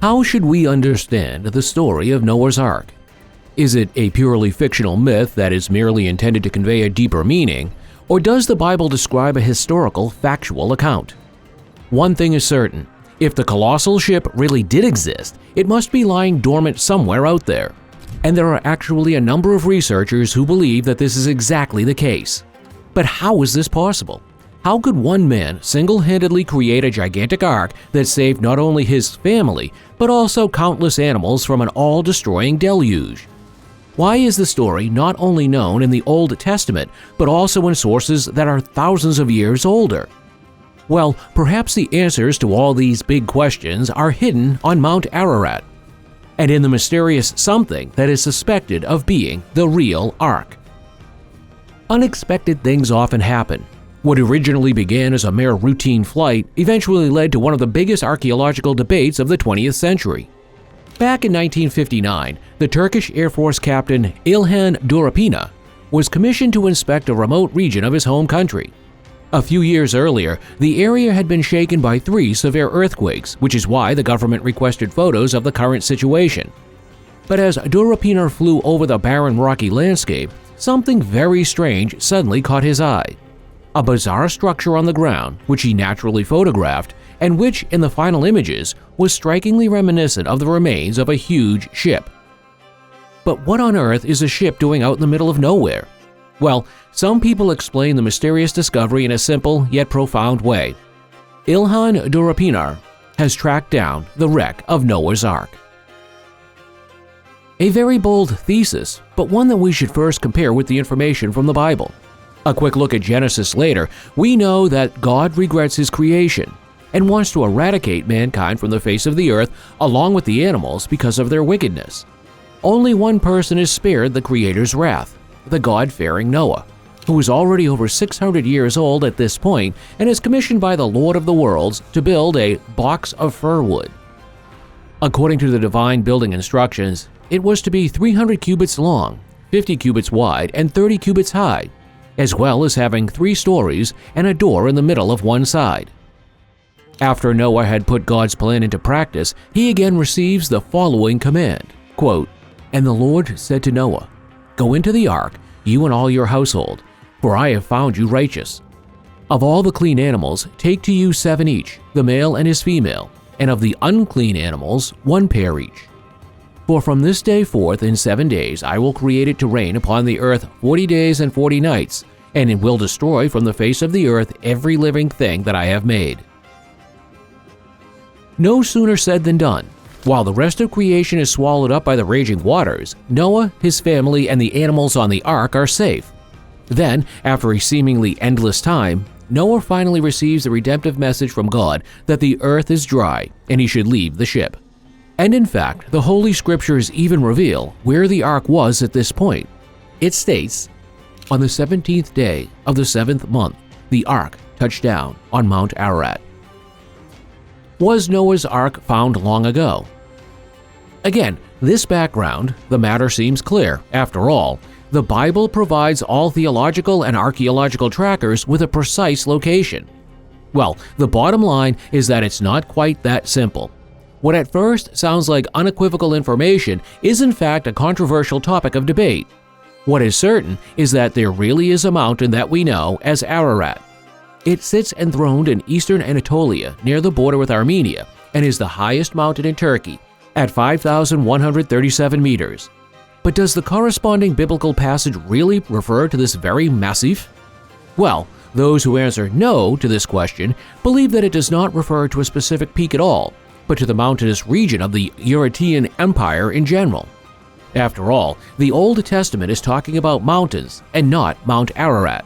How should we understand the story of Noah's Ark? Is it a purely fictional myth that is merely intended to convey a deeper meaning, or does the Bible describe a historical, factual account? One thing is certain: if the colossal ship really did exist, it must be lying dormant somewhere out there. And there are actually a number of researchers who believe that this is exactly the case. But how is this possible? How could one man single-handedly create a gigantic ark that saved not only his family, but also countless animals from an all-destroying deluge? Why is the story not only known in the Old Testament, but also in sources that are thousands of years older? Well, perhaps the answers to all these big questions are hidden on Mount Ararat, and in the mysterious something that is suspected of being the real Ark. Unexpected things often happen. What originally began as a mere routine flight eventually led to one of the biggest archaeological debates of the 20th century. Back in 1959, the Turkish Air Force captain İlhan Durapina was commissioned to inspect a remote region of his home country. A few years earlier, the area had been shaken by 3 severe earthquakes, which is why the government requested photos of the current situation. But as Durapina flew over the barren rocky landscape, something very strange suddenly caught his eye. A bizarre structure on the ground, which he naturally photographed, and which, in the final images, was strikingly reminiscent of the remains of a huge ship. But what on earth is a ship doing out in the middle of nowhere? Well, some people explain the mysterious discovery in a simple yet profound way. İlhan Durapina has tracked down the wreck of Noah's Ark. A very bold thesis, but one that we should first compare with the information from the Bible. A quick look at Genesis later, we know that God regrets his creation and wants to eradicate mankind from the face of the earth along with the animals because of their wickedness. Only one person is spared the Creator's wrath, the God-fearing Noah, who is already over 600 years old at this point and is commissioned by the Lord of the Worlds to build a box of fir wood. According to the divine building instructions, it was to be 300 cubits long, 50 cubits wide, and 30 cubits high, as well as having 3 stories and a door in the middle of one side. After Noah had put God's plan into practice, he again receives the following command, quote, "And the Lord said to Noah, Go into the ark, you and all your household, for I have found you righteous. Of all the clean animals, take to you 7 each, the male and his female, and of the unclean animals 1 pair each. For from this day forth in 7 days I will create it to rain upon the earth 40 days and 40 nights, and it will destroy from the face of the earth every living thing that I have made." No sooner said than done. While the rest of creation is swallowed up by the raging waters, Noah, his family, and the animals on the ark are safe. Then, after a seemingly endless time, Noah finally receives the redemptive message from God that the earth is dry and he should leave the ship. And in fact, the Holy Scriptures even reveal where the ark was at this point. It states, "On the 17th day of the 7th month, the ark touched down on Mount Ararat." Was Noah's Ark found long ago? Again, this background, the matter seems clear. After all, the Bible provides all theological and archaeological trackers with a precise location. Well, the bottom line is that it's not quite that simple. What at first sounds like unequivocal information is in fact a controversial topic of debate. What is certain is that there really is a mountain that we know as Ararat. It sits enthroned in eastern Anatolia near the border with Armenia and is the highest mountain in Turkey at 5,137 meters. But does the corresponding biblical passage really refer to this very massif? Well, those who answer no to this question believe that it does not refer to a specific peak at all, but to the mountainous region of the Eurasian Empire in general. After all, the Old Testament is talking about mountains and not Mount Ararat.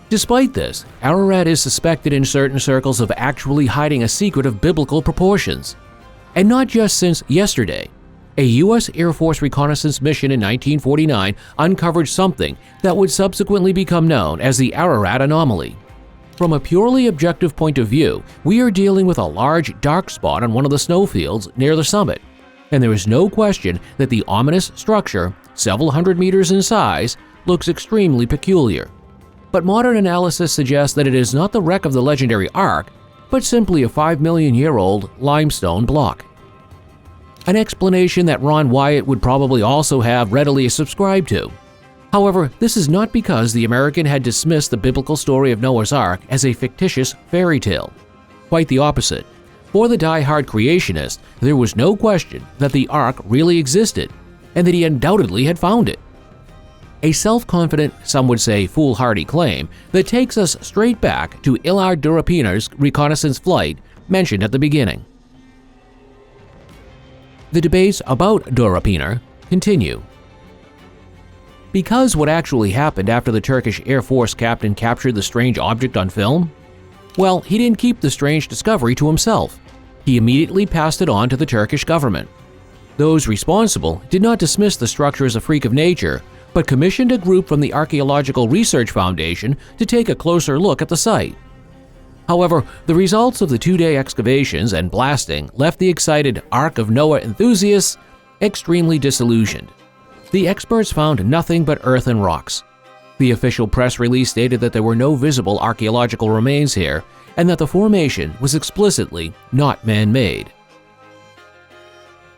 Despite this, Ararat is suspected in certain circles of actually hiding a secret of biblical proportions. And not just since yesterday. A U.S. Air Force reconnaissance mission in 1949 uncovered something that would subsequently become known as the Ararat anomaly. From a purely objective point of view, we are dealing with a large dark spot on one of the snowfields near the summit, and there is no question that the ominous structure, several hundred meters in size, looks extremely peculiar. But modern analysis suggests that it is not the wreck of the legendary Ark, but simply a 5 million year old limestone block. an explanation that Ron Wyatt would probably also have readily subscribed to. However, this is not because the American had dismissed the biblical story of Noah's Ark as a fictitious fairy tale. Quite the opposite. For the die-hard creationist, there was no question that the Ark really existed, and that he undoubtedly had found it. A self-confident, some would say foolhardy claim that takes us straight back to Illard Durapina's reconnaissance flight mentioned at the beginning. The debates about Durapina continue. Because what actually happened after the Turkish Air Force captain captured the strange object on film? Well, he didn't keep the strange discovery to himself. He immediately passed it on to the Turkish government. Those responsible did not dismiss the structure as a freak of nature, but commissioned a group from the Archaeological Research Foundation to take a closer look at the site. However, the results of the two-day excavations and blasting left the excited Ark of Noah enthusiasts extremely disillusioned. The experts found nothing but earth and rocks. The official press release stated that there were no visible archaeological remains here and that the formation was explicitly not man-made.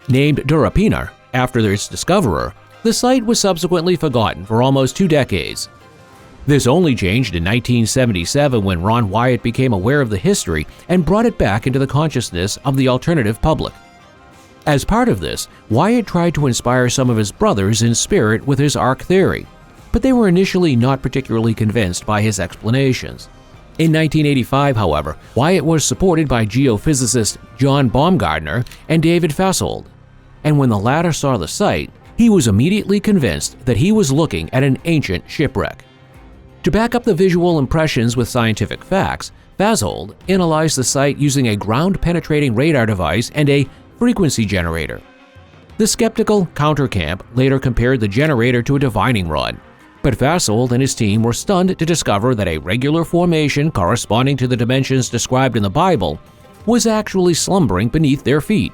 Named Durapina after its discoverer, the site was subsequently forgotten for almost 2 decades. This only changed in 1977 when Ron Wyatt became aware of the history and brought it back into the consciousness of the alternative public. As part of this, Wyatt tried to inspire some of his brothers in spirit with his Ark theory, but they were initially not particularly convinced by his explanations. In 1985, however, Wyatt was supported by geophysicist John Baumgartner and David Fasold, and when the latter saw the site, he was immediately convinced that he was looking at an ancient shipwreck. To back up the visual impressions with scientific facts, Fasold analyzed the site using a ground-penetrating radar device and a frequency generator. The skeptical countercamp later compared the generator to a divining rod, but Fasold and his team were stunned to discover that a regular formation corresponding to the dimensions described in the Bible was actually slumbering beneath their feet.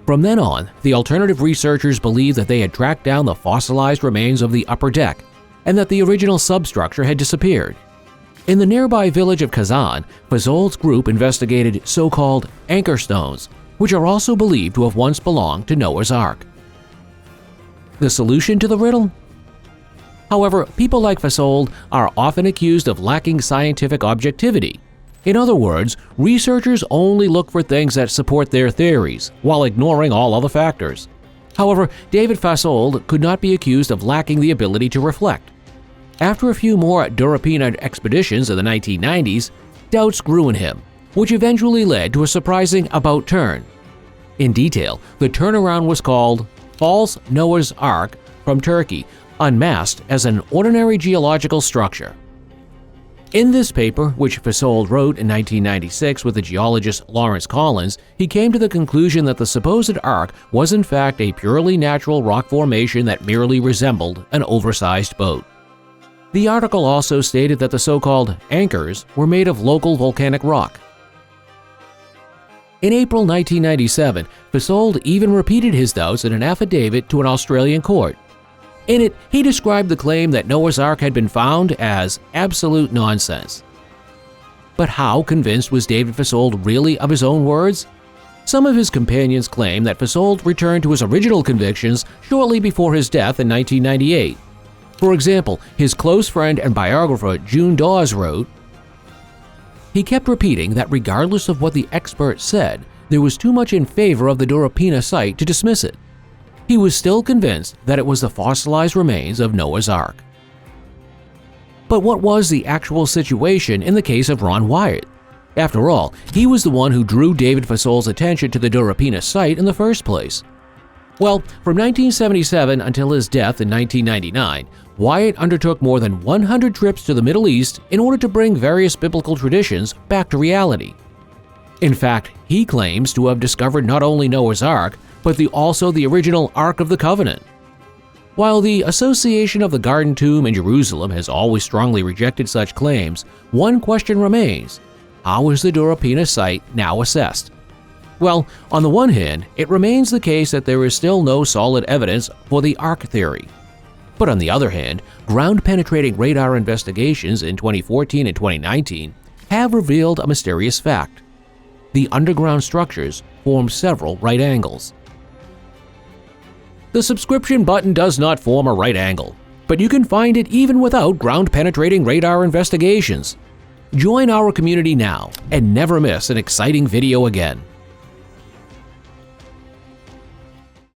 From then on, the alternative researchers believed that they had tracked down the fossilized remains of the upper deck and that the original substructure had disappeared. In the nearby village of Kazan, Fasold's group investigated so-called anchor stones, which are also believed to have once belonged to Noah's Ark. The solution to the riddle? However, people like Fasold are often accused of lacking scientific objectivity. In other words, researchers only look for things that support their theories, while ignoring all other factors. However, David Fasold could not be accused of lacking the ability to reflect. After a few more Durapina expeditions in the 1990s, doubts grew in him, which eventually led to a surprising about-turn. In detail, the turnaround was called False Noah's Ark from Turkey, Unmasked as an Ordinary Geological Structure. In this paper, which Fasold wrote in 1996 with the geologist Lawrence Collins, he came to the conclusion that the supposed ark was in fact a purely natural rock formation that merely resembled an oversized boat. The article also stated that the so-called anchors were made of local volcanic rock. In April 1997, Fasold even repeated his doubts in an affidavit to an Australian court. In it, he described the claim that Noah's Ark had been found as absolute nonsense. But how convinced was David Fasold really of his own words? Some of his companions claim that Fasold returned to his original convictions shortly before his death in 1998. For example, his close friend and biographer June Dawes wrote, "He kept repeating that regardless of what the experts said, there was too much in favor of the Durapina site to dismiss it. He was still convinced that it was the fossilized remains of Noah's Ark." But what was the actual situation in the case of Ron Wyatt? After all, he was the one who drew David Fasold's attention to the Durapina site in the first place. Well, from 1977 until his death in 1999, Wyatt undertook more than 100 trips to the Middle East in order to bring various biblical traditions back to reality. In fact, he claims to have discovered not only Noah's Ark, but also the original Ark of the Covenant. While the Association of the Garden Tomb in Jerusalem has always strongly rejected such claims, one question remains: how is the Durapina site now assessed? Well, on the one hand, it remains the case that there is still no solid evidence for the Ark theory. But on the other hand, ground-penetrating radar investigations in 2014 and 2019 have revealed a mysterious fact. the underground structures form several right angles. The subscription button does not form a right angle, but you can find it even without ground-penetrating radar investigations. Join our community now and never miss an exciting video again.